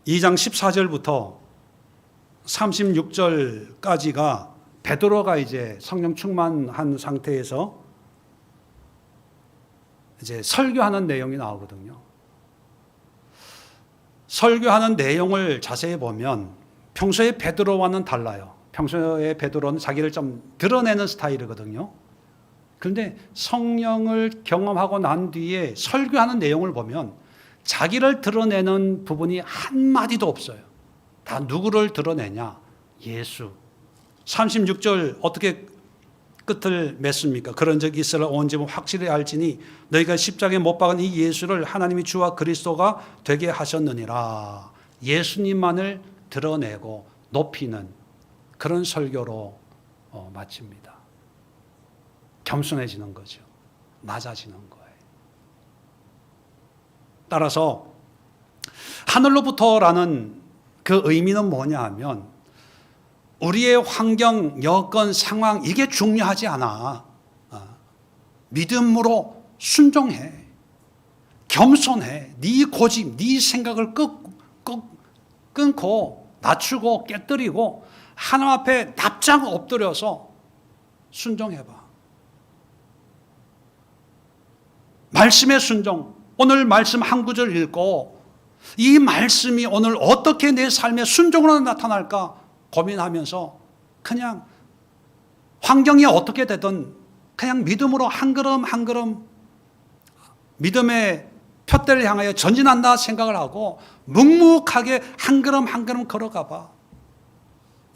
Speaker 1: (2장 14절부터) 36절까지가 베드로가 이제 성령 충만한 상태에서 이제 설교하는 내용이 나오거든요. 설교하는 내용을 자세히 보면 평소에 베드로와는 달라요. 평소에 베드로는 자기를 좀 드러내는 스타일이거든요. 그런데 성령을 경험하고 난 뒤에 설교하는 내용을 보면 자기를 드러내는 부분이 한마디도 없어요. 다 누구를 드러내냐? 예수. 36절 어떻게 끝을 맺습니까? 그런 적이 있으라 온 집은 확실히 알지니 너희가 십자가에 못 박은 이 예수를 하나님이 주와 그리스도가 되게 하셨느니라. 예수님만을 드러내고 높이는 그런 설교로 마칩니다. 겸손해지는 거죠. 낮아지는 거예요. 따라서 하늘로부터라는 그 의미는 뭐냐 하면 우리의 환경, 여건, 상황 이게 중요하지 않아. 믿음으로 순종해. 겸손해. 네 고집, 네 생각을 끊고 낮추고 깨뜨리고 하나님 앞에 납작 엎드려서 순종해봐. 말씀의 순종. 오늘 말씀 한 구절 읽고 이 말씀이 오늘 어떻게 내 삶의 순종으로 나타날까 고민하면서 그냥 환경이 어떻게 되든 그냥 믿음으로 한 걸음 한 걸음 믿음의 푯대를 향하여 전진한다 생각을 하고 묵묵하게 한 걸음 한 걸음 걸어가 봐.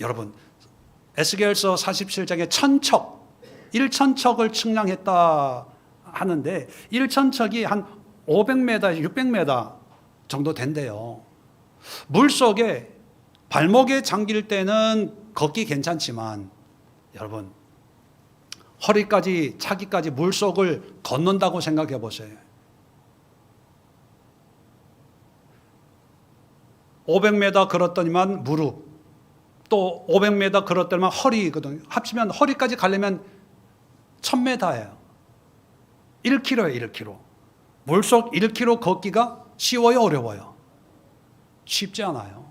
Speaker 1: 여러분, 에스겔서 47장에 천척, 1천척을 측량했다 하는데 1천척이 한 500m, 600m 정도 된대요. 물속에 발목에 잠길 때는 걷기 괜찮지만 여러분, 허리까지 차기까지 물속을 걷는다고 생각해 보세요. 500m 걸었더니만 무릎, 또 500m 걸었더니만 허리거든요. 합치면 허리까지 가려면 1000m예요. 1km예요, 1km. 물속 1km 걷기가 쉬워요, 어려워요? 쉽지 않아요.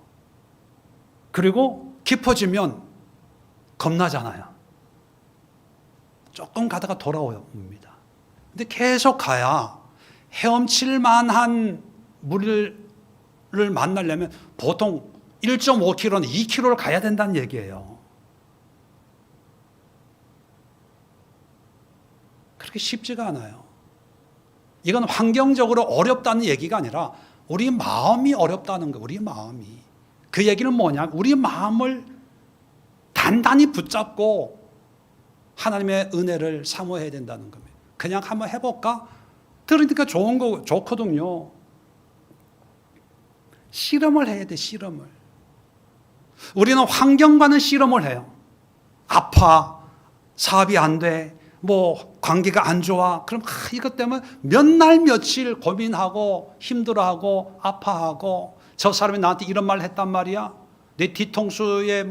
Speaker 1: 그리고 깊어지면 겁나잖아요. 조금 가다가 돌아옵니다. 근데 계속 가야 헤엄칠 만한 물을 만나려면 보통 1.5km는 2km를 가야 된다는 얘기예요. 그렇게 쉽지가 않아요. 이건 환경적으로 어렵다는 얘기가 아니라 우리 마음이 어렵다는 거예요. 우리 마음이. 그 얘기는 뭐냐? 우리 마음을 단단히 붙잡고 하나님의 은혜를 사모해야 된다는 겁니다. 그냥 한번 해볼까? 들으니까 좋은 거 좋거든요. 실험을 해야 돼, 실험을. 우리는 환경과는 실험을 해요. 아파, 사업이 안 돼, 뭐 관계가 안 좋아. 그럼 이것 때문에 몇 날 며칠 고민하고 힘들어하고 아파하고 저 사람이 나한테 이런 말 했단 말이야. 내 뒤통수에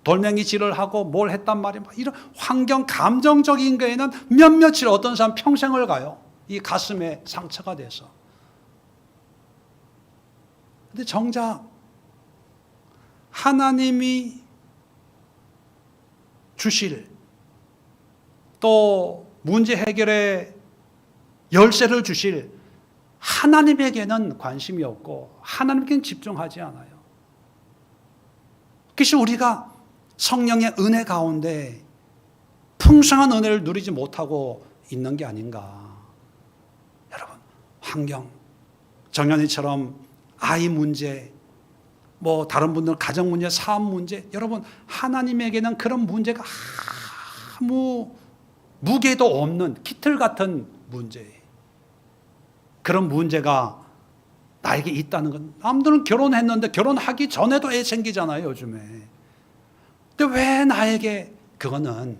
Speaker 1: 돌멩이질을 하고 뭘 했단 말이야. 이런 환경 감정적인 거에는 몇 며칠 어떤 사람 평생을 가요. 이 가슴에 상처가 돼서. 근데 정작 하나님이 주실 또 문제 해결의 열쇠를 주실 하나님에게는 관심이 없고 하나님께는 집중하지 않아요. 그래서 우리가 성령의 은혜 가운데 풍성한 은혜를 누리지 못하고 있는 게 아닌가. 여러분, 환경, 정연이처럼 아이 문제, 뭐 다른 분들 가정 문제, 사업 문제, 여러분 하나님에게는 그런 문제가 아무 무게도 없는 깃털 같은 문제예요. 그런 문제가 나에게 있다는 건, 남들은 결혼했는데 결혼하기 전에도 애 생기잖아요, 요즘에. 근데 왜 나에게? 그거는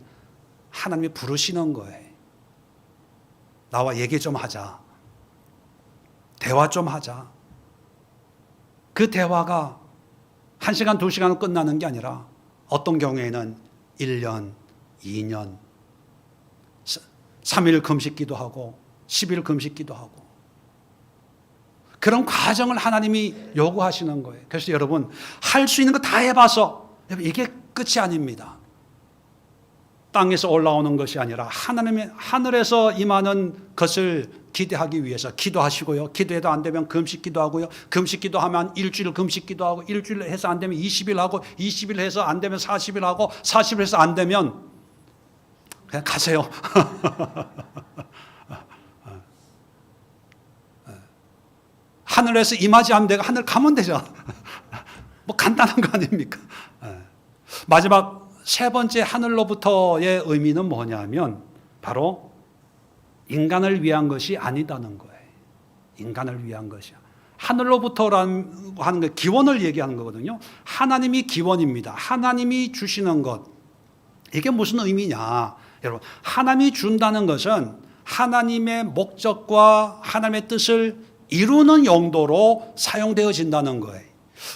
Speaker 1: 하나님이 부르시는 거예요. 나와 얘기 좀 하자. 대화 좀 하자. 그 대화가 1시간, 2시간 끝나는 게 아니라 어떤 경우에는 1년, 2년, 3일 금식 기도하고 10일 금식 기도하고 그런 과정을 하나님이 요구하시는 거예요. 그래서 여러분, 할 수 있는 거 다 해봐서 이게 끝이 아닙니다. 땅에서 올라오는 것이 아니라 하나님의 하늘에서 임하는 것을 기대하기 위해서 기도하시고요. 기도해도 안 되면 금식 기도하고요. 금식 기도하면 일주일 금식 기도하고, 일주일 해서 안 되면 20일 하고, 20일 해서 안 되면 40일 하고, 40일 해서 안 되면 그냥 가세요. 하늘에서 임하지 않으면 내가 하늘 가면 되죠. 뭐 간단한 거 아닙니까? 마지막 세 번째 하늘로부터의 의미는 뭐냐면 바로 인간을 위한 것이 아니다는 거예요. 인간을 위한 것이야. 하늘로부터라는 하는 게 기원을 얘기하는 거거든요. 하나님이 기원입니다. 하나님이 주시는 것. 이게 무슨 의미냐? 여러분, 하나님이 준다는 것은 하나님의 목적과 하나님의 뜻을 이루는 용도로 사용되어진다는 거예요.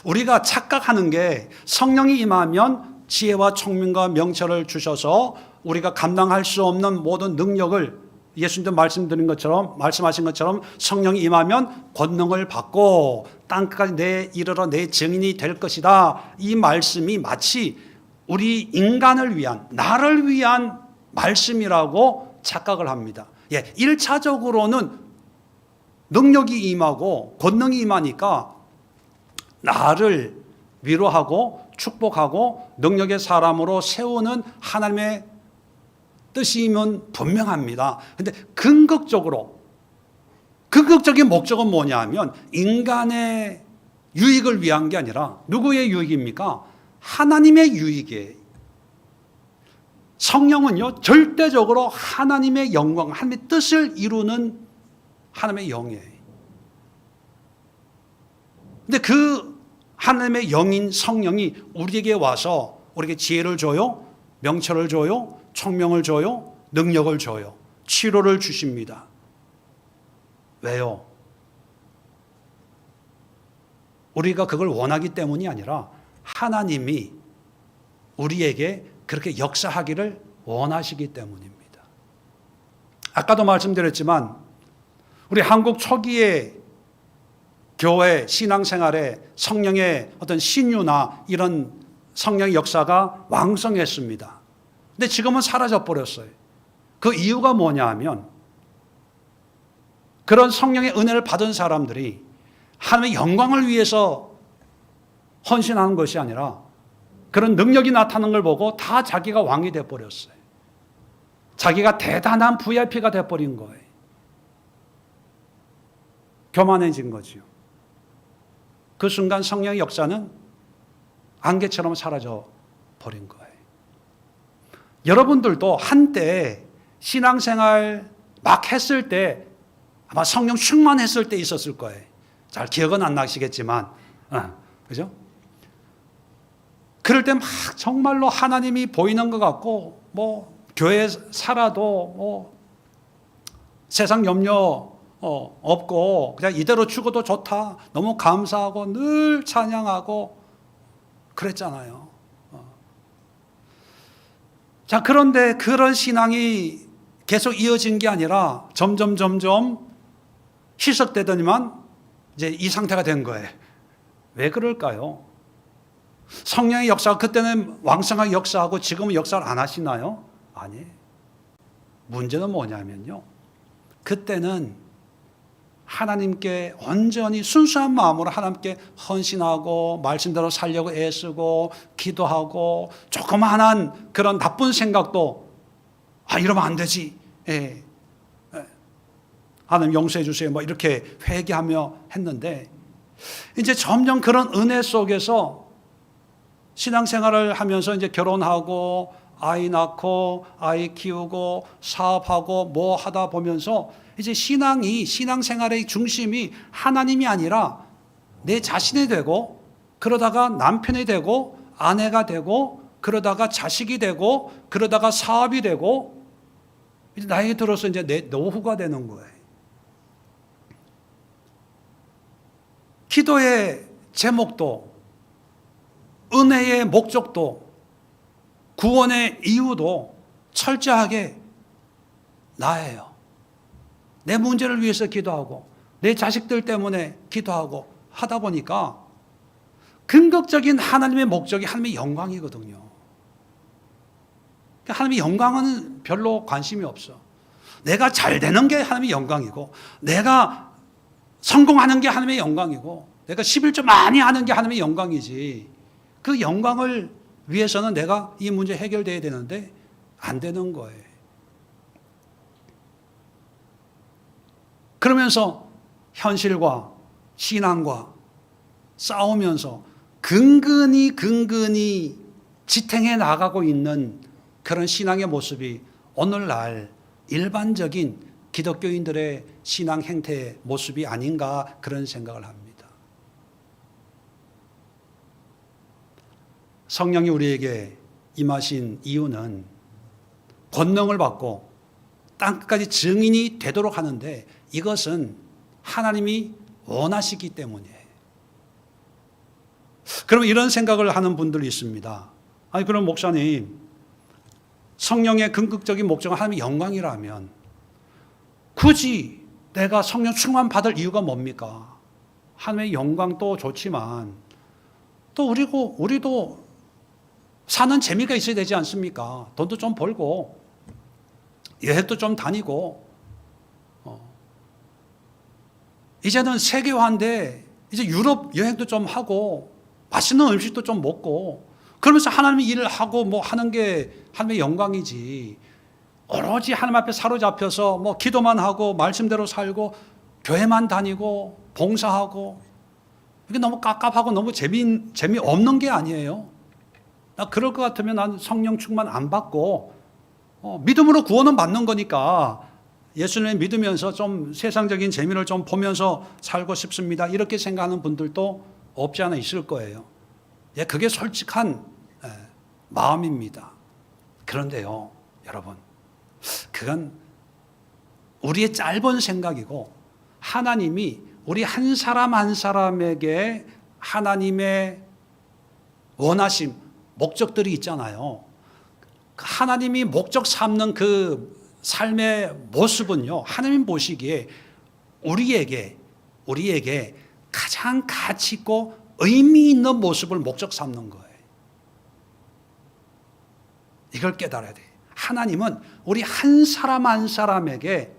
Speaker 1: 우리가 착각하는 게 성령이 임하면 지혜와聰明과 명철을 주셔서 우리가 감당할 수 없는 모든 능력을, 예수님도 말씀하신 것처럼 성령이 임하면 권능을 받고 땅끝까지 이르러 내 증인이 될 것이다. 이 말씀이 마치 우리 인간을 위한, 나를 위한 말씀이라고 착각을 합니다. 1차적으로는 능력이 임하고 권능이 임하니까 나를 위로하고 축복하고 능력의 사람으로 세우는 하나님의 뜻이면 분명합니다. 그런데 근극적인 목적은 뭐냐 하면 인간의 유익을 위한 게 아니라 누구의 유익입니까? 하나님의 유익이에요. 성령은요, 절대적으로 하나님의 영광, 하나님의 뜻을 이루는 하나님의 영이에요. 근데 그 하나님의 영인 성령이 우리에게 와서 우리에게 지혜를 줘요, 명철을 줘요, 총명을 줘요, 능력을 줘요, 치료를 주십니다. 왜요? 우리가 그걸 원하기 때문이 아니라 하나님이 우리에게 그렇게 역사하기를 원하시기 때문입니다. 아까도 말씀드렸지만 우리 한국 초기의 교회 신앙생활에 성령의 어떤 신유나 이런 성령의 역사가 왕성했습니다. 근데 지금은 사라져 버렸어요. 그 이유가 뭐냐 하면 그런 성령의 은혜를 받은 사람들이 하나님의 영광을 위해서 헌신하는 것이 아니라 그런 능력이 나타나는 걸 보고 다 자기가 왕이 돼버렸어요. 자기가 대단한 VIP가 돼버린 거예요. 교만해진 거지요. 그 순간 성령의 역사는 안개처럼 사라져 버린 거예요. 여러분들도 한때 신앙생활 막 했을 때 아마 성령 충만했을 때 있었을 거예요. 잘 기억은 안 나시겠지만, 그죠? 그럴 때 막 정말로 하나님이 보이는 것 같고, 뭐 교회 살아도 뭐 세상 염려 없고 그냥 이대로 죽어도 좋다. 너무 감사하고 늘 찬양하고 그랬잖아요. 자, 그런데 그런 신앙이 계속 이어진 게 아니라 점점 희석되더니만 이제 이 상태가 된 거예요. 왜 그럴까요? 성령의 역사가 그때는 왕성하게 역사하고 지금은 역사를 안 하시나요? 아니에요. 문제는 뭐냐면요, 그때는 하나님께 온전히 순수한 마음으로 하나님께 헌신하고 말씀대로 살려고 애쓰고 기도하고 조그마한 그런 나쁜 생각도 이러면 안 되지. 하나님 용서해 주세요. 뭐 이렇게 회개하며 했는데 이제 점점 그런 은혜 속에서 신앙생활을 하면서 이제 결혼하고 아이 낳고 아이 키우고 사업하고 뭐 하다 보면서 이제 신앙생활의 중심이 하나님이 아니라 내 자신이 되고 그러다가 남편이 되고 아내가 되고 그러다가 자식이 되고 그러다가 사업이 되고 이제 나이가 들어서 이제 내 노후가 되는 거예요. 기도의 제목도 은혜의 목적도 구원의 이유도 철저하게 나예요. 내 문제를 위해서 기도하고 내 자식들 때문에 기도하고 하다 보니까 근극적인 하나님의 목적이 하나님의 영광이거든요. 하나님의 영광은 별로 관심이 없어. 내가 잘 되는 게 하나님의 영광이고 내가 성공하는 게 하나님의 영광이고 내가 11조 많이 하는 게 하나님의 영광이지, 그 영광을 위해서는 내가 이 문제 해결돼야 되는데 안 되는 거예요. 그러면서 현실과 신앙과 싸우면서 근근히 지탱해 나가고 있는 그런 신앙의 모습이 오늘날 일반적인 기독교인들의 신앙 행태의 모습이 아닌가 그런 생각을 합니다. 성령이 우리에게 임하신 이유는 권능을 받고 땅끝까지 증인이 되도록 하는데 이것은 하나님이 원하시기 때문이에요. 그럼 이런 생각을 하는 분들이 있습니다. 아니 그럼 목사님, 성령의 근극적인 목적은 하나님의 영광이라면 굳이 내가 성령 충만 받을 이유가 뭡니까? 하나님의 영광도 좋지만 또 우리도 사는 재미가 있어야 되지 않습니까? 돈도 좀 벌고 여행도 좀 다니고 이제는 세계화인데 이제 유럽 여행도 좀 하고 맛있는 음식도 좀 먹고 그러면서 하나님의 일을 하고 뭐 하는 게 하나님의 영광이지. 오로지 하나님 앞에 사로잡혀서 뭐 기도만 하고 말씀대로 살고 교회만 다니고 봉사하고 이게 너무 깝깝하고 너무 재미없는 게 아니에요. 나 그럴 것 같으면 난 성령 충만 안 받고 믿음으로 구원은 받는 거니까 예수님을 믿으면서 좀 세상적인 재미를 좀 보면서 살고 싶습니다. 이렇게 생각하는 분들도 없지 않아 있을 거예요. 예, 그게 솔직한 마음입니다. 그런데요, 여러분, 그건 우리의 짧은 생각이고 하나님이 우리 한 사람 한 사람에게 하나님의 원하심, 목적들이 있잖아요. 하나님이 목적 삼는 그 삶의 모습은요, 하나님 보시기에 우리에게 가장 가치 있고 의미 있는 모습을 목적 삼는 거예요. 이걸 깨달아야 돼요. 하나님은 우리 한 사람 한 사람에게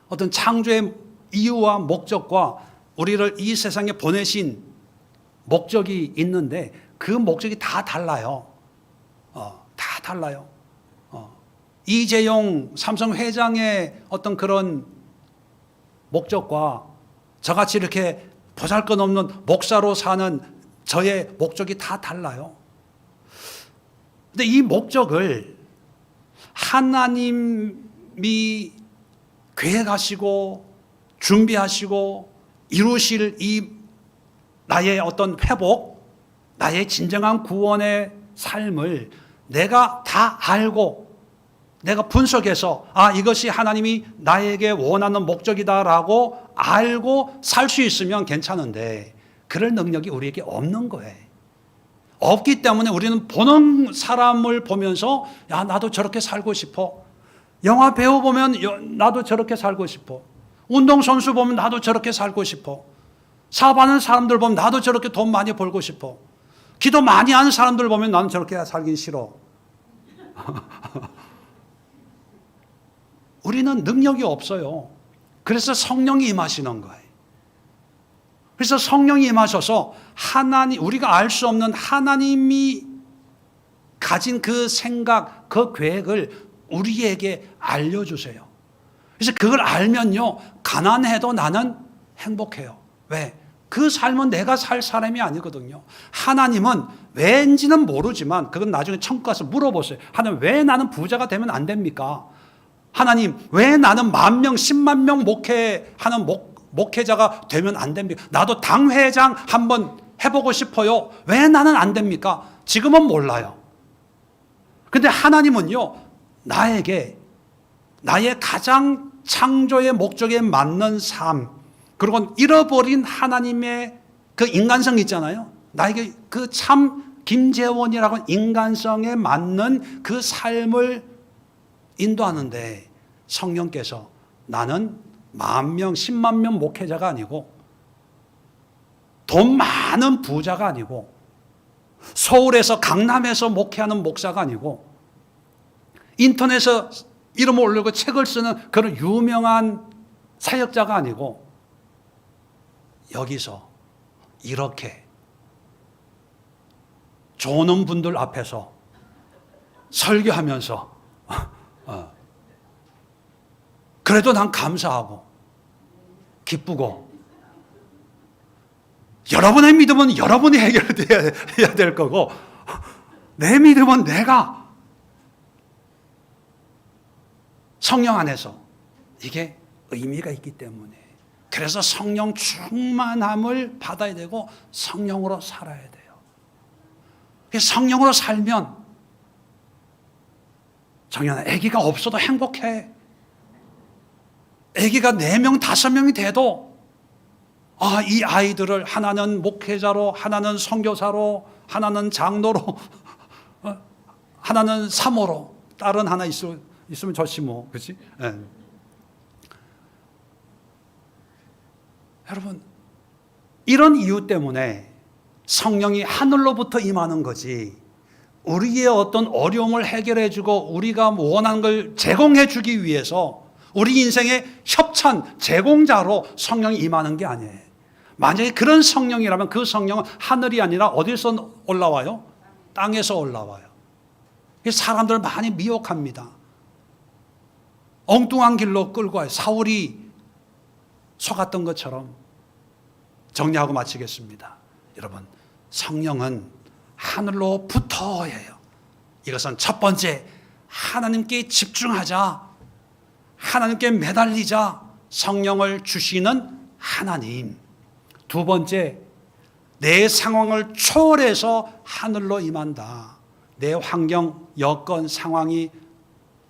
Speaker 1: 어떤 창조의 이유와 목적과 우리를 이 세상에 보내신 목적이 있는데 그 목적이 다 달라요. 다 달라요. 이재용 삼성 회장의 어떤 그런 목적과 저같이 이렇게 보잘것없는 목사로 사는 저의 목적이 다 달라요. 근데 이 목적을 하나님이 계획하시고 준비하시고 이루실 이 나의 어떤 회복, 나의 진정한 구원의 삶을 내가 다 알고 내가 분석해서 이것이 하나님이 나에게 원하는 목적이다라고 알고 살 수 있으면 괜찮은데 그럴 능력이 우리에게 없는 거예요. 없기 때문에 우리는 보는 사람을 보면서 나도 저렇게 살고 싶어. 영화 배우 보면 나도 저렇게 살고 싶어. 운동선수 보면 나도 저렇게 살고 싶어. 사업하는 사람들 보면 나도 저렇게 돈 많이 벌고 싶어. 기도 많이 하는 사람들 보면 나는 저렇게 살긴 싫어. 우리는 능력이 없어요. 그래서 성령이 임하시는 거예요. 그래서 성령이 임하셔서 우리가 알 수 없는 하나님이 가진 그 생각, 그 계획을 우리에게 알려주세요. 그래서 그걸 알면요, 가난해도 나는 행복해요. 왜? 그 삶은 내가 살 사람이 아니거든요. 하나님은 왠지는 모르지만 그건 나중에 천국 가서 물어보세요. 하나님, 왜 나는 부자가 되면 안 됩니까? 하나님, 왜 나는 10,000명, 10만 명 목회하는 목회자가 되면 안 됩니까? 나도 당회장 한번 해보고 싶어요. 왜 나는 안 됩니까? 지금은 몰라요. 근데 하나님은요, 나에게 나의 가장 창조의 목적에 맞는 삶, 그리고 잃어버린 하나님의 그 인간성 있잖아요. 나에게 그 참 김재원이라고 인간성에 맞는 그 삶을 인도하는데 성령께서 나는 10,000명, 10만 명 목회자가 아니고 돈 많은 부자가 아니고 서울에서 강남에서 목회하는 목사가 아니고 인터넷에 이름을 올리고 책을 쓰는 그런 유명한 사역자가 아니고 여기서 이렇게 조는 분들 앞에서 설교하면서 그래도 난 감사하고 기쁘고 여러분의 믿음은 여러분이 해결해야 될 거고 내 믿음은 내가 성령 안에서 이게 의미가 있기 때문에 그래서 성령 충만함을 받아야 되고 성령으로 살아야 돼요. 성령으로 살면 정연아, 아기가 없어도 행복해. 아기가 4명, 5명이 돼도 이 아이들을 하나는 목회자로, 하나는 선교사로, 하나는 장로로, 하나는 사모로, 딸은 하나 있으면 좋지 뭐, 그렇지? 네. 여러분, 이런 이유 때문에 성령이 하늘로부터 임하는 거지 우리의 어떤 어려움을 해결해 주고 우리가 원하는 걸 제공해 주기 위해서 우리 인생의 협찬, 제공자로 성령이 임하는 게 아니에요. 만약에 그런 성령이라면 그 성령은 하늘이 아니라 어디서 올라와요? 땅에서 올라와요. 사람들을 많이 미혹합니다. 엉뚱한 길로 끌고 와요. 사울이 속았던 것처럼. 정리하고 마치겠습니다. 여러분, 성령은 하늘로부터예요. 이것은 첫 번째, 하나님께 집중하자, 하나님께 매달리자, 성령을 주시는 하나님. 두 번째, 내 상황을 초월해서 하늘로 임한다. 내 환경, 여건, 상황이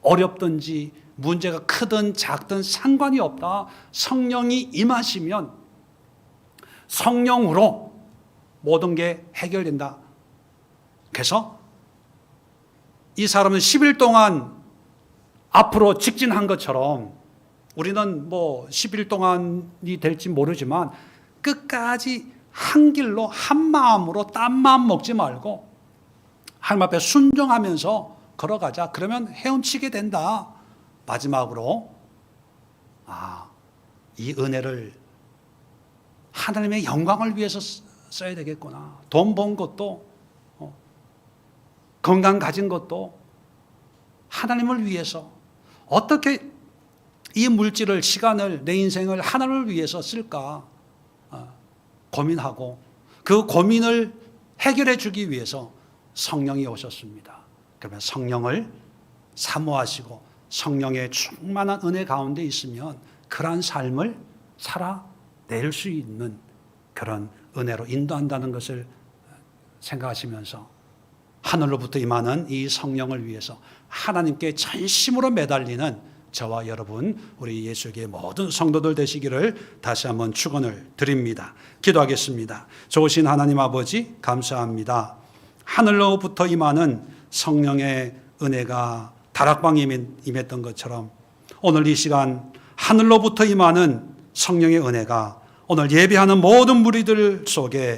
Speaker 1: 어렵든지 문제가 크든 작든 상관이 없다. 성령이 임하시면 성령으로 모든 게 해결된다. 그래서 이 사람은 10일 동안 앞으로 직진한 것처럼 우리는 뭐 10일 동안이 될지 모르지만 끝까지 한 길로 한 마음으로 딴 마음 먹지 말고 하나님 앞에 순종하면서 걸어가자. 그러면 헤엄치게 된다. 마지막으로 이 은혜를 하나님의 영광을 위해서 써야 되겠구나. 돈 번 것도 건강 가진 것도 하나님을 위해서 어떻게 이 물질을, 시간을, 내 인생을 하나님을 위해서 쓸까 고민하고 그 고민을 해결해 주기 위해서 성령이 오셨습니다. 그러면 성령을 사모하시고 성령의 충만한 은혜 가운데 있으면 그러한 삶을 살아낼 수 있는 그런 은혜로 인도한다는 것을 생각하시면서 하늘로부터 임하는 이 성령을 위해서 하나님께 전심으로 매달리는 저와 여러분, 우리 예수의 모든 성도들 되시기를 다시 한번 축원을 드립니다. 기도하겠습니다. 좋으신 하나님 아버지, 감사합니다. 하늘로부터 임하는 성령의 은혜가 다락방에 임했던 것처럼 오늘 이 시간 하늘로부터 임하는 성령의 은혜가 오늘 예배하는 모든 무리들 속에